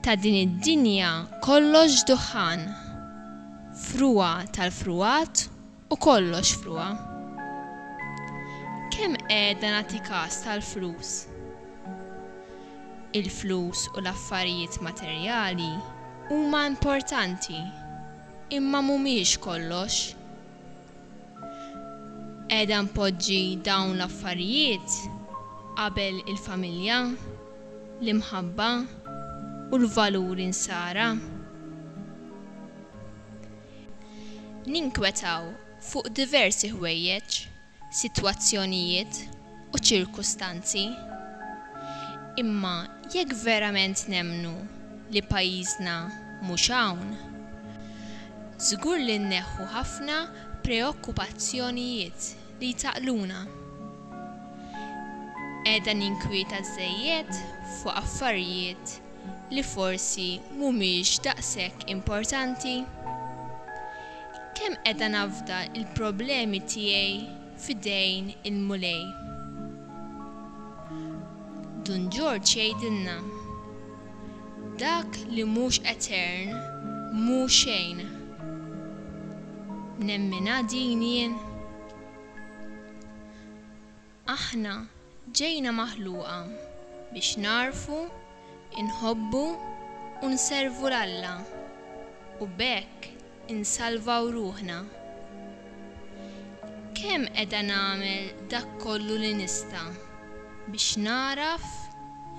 ta' din id-dinja kollox duħan, fruwa tal-fruwat u kollox fruwa. Kemm qiegħda nagħti każ tal-flus? Il-flus u l-affarijiet materjali huma importanti, imma mhumiex kollox. Qiegħda npoġġi dawn l-affarijiet qabel il-familja, l-imħabba u l-valuri nsara. Ninkwetaw fuq diversi ħwejjeġ, sitwazzjonijiet u ċirkustanzi. Imma jekk verament nemmnu li pajjiżna mhux hawn, żgur li nneħħu ħafna preokkupazzjonijiet li jtaqluna. Qiegħda ninkwieta żejjed fuq affarijiet li forsi mhumiex daqshekk importanti. Kemm qiegħda nafda l-problemi tiegħi f'idejn il-mulej. Dun George jgħidilna dak li mhux etern mhu xejn. Nemmina din jien. Aħna ġejna maħluqa biex narfu, inħobbu u nservu l-Alla u b'hekk insalvaw ruħna. Kemm qiegħda nagħmel dak kollu li nista' biex naraf,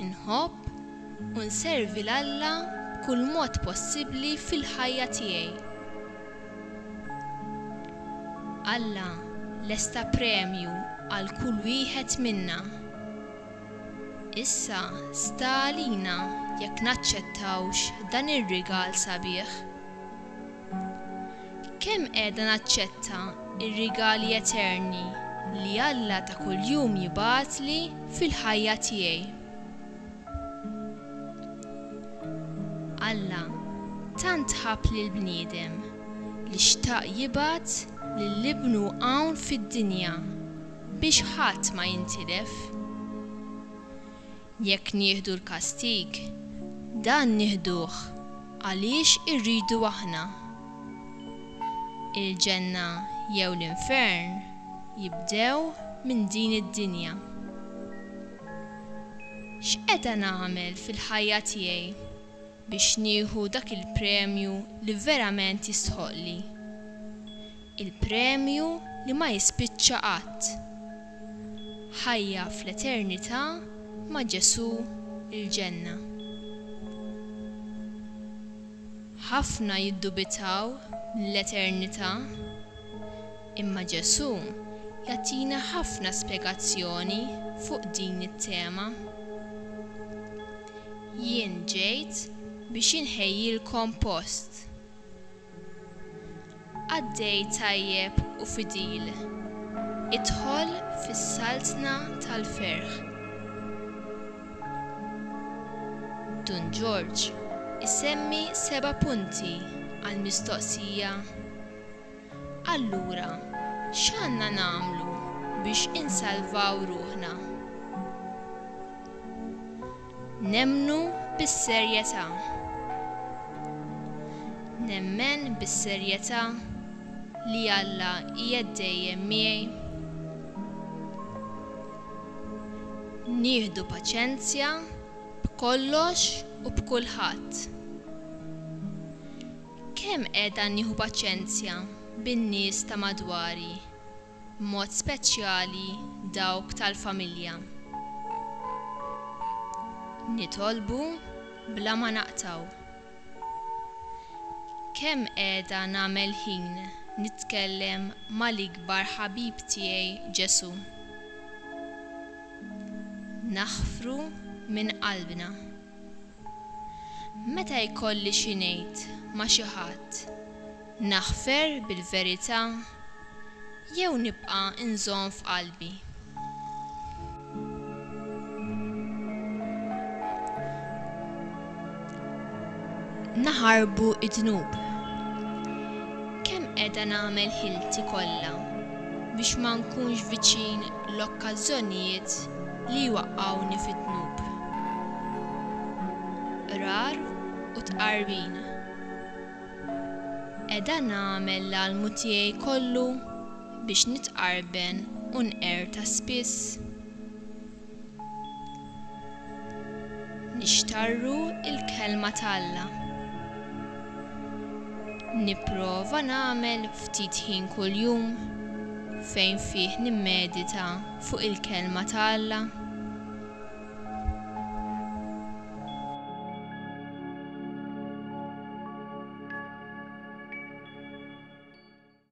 inħobb u nservi l-Alla b'kull mod possibbli fil-ħajja tiegħi. Alla lesta premju għal kull wieħed minna. Issa sta għalina jekk naċċettawx dan ir-rigal sabiħ. Kemm qiegħda naċċetta ir-rigali eterni li Alla ta' kuljum jibgħatli fil-ħajja tiegħi. Alla tant ħabb lill-bniedem li xtaq jibgħat lill-ibnu hawn fid-dinja biex ħadd ma jintilef. Jekk nieħdu l-kastig, dan nieħduh għaliex irridu aħna. Il-ġenna jew l-infern jibdew minn din id-dinja. X'qiegħda nagħmel fil-ħajja tiegħi biex nieħu dak il-premju li verament jistħoqli? Il-premju li ma jispiċċa qatt. Ħajja fl-eternità ma' Ġesu il-ġenna. Ħafna jiddubitaw mill-eternità, imma Ġesu jagħtina ħafna spjegazzjoni fuq din it-tema. Jien ġejt biex inħejjilkom post. Għaddej tajjeb u fidil, idħol fis-saltna tal-ferħ. Dun George isemmi 7 punti għall-mistoqsija. Allura, x'għandna nagħmlu biex insalvaw ruħna? Nemmnu bis-serjetà. Nemmen bis-serjetà li Alla qiegħed dejjem miegħi. Nieħdu paċenzja b'kollox u b'kulħadd. Kemm qiegħda nieħu paċenzja bin-nies ta' madwari, b'mod speċjali dawk tal-familja. Nitolbu bla ma naqtaw. Kemm qiegħda nagħmel ħin nitkellem mal-ikbar ħabib tiegħi Ġesu. Naħfru minn qalbna. Meta jkolli xi ngħid ma' xi ħadd, naħfer bil-verità jew nibqa' inżomm f'qalbi. Naħarbu id-dnub. Kemm qiegħda nagħmel ħilti kollha biex ma nkunx viċin l-okkażjonijiet li jwaqqgħuni fid-dnub. Rar u tqarribin. Qiegħda nagħmel l-almu tiegħi kollu biex nitqarben u nqerta spiss. Nixtarru il-kelma tal-Alla. Nipprova nagħmel ftit ħin kuljum fejn fih nimmedita fuq il-kelma tal-Alla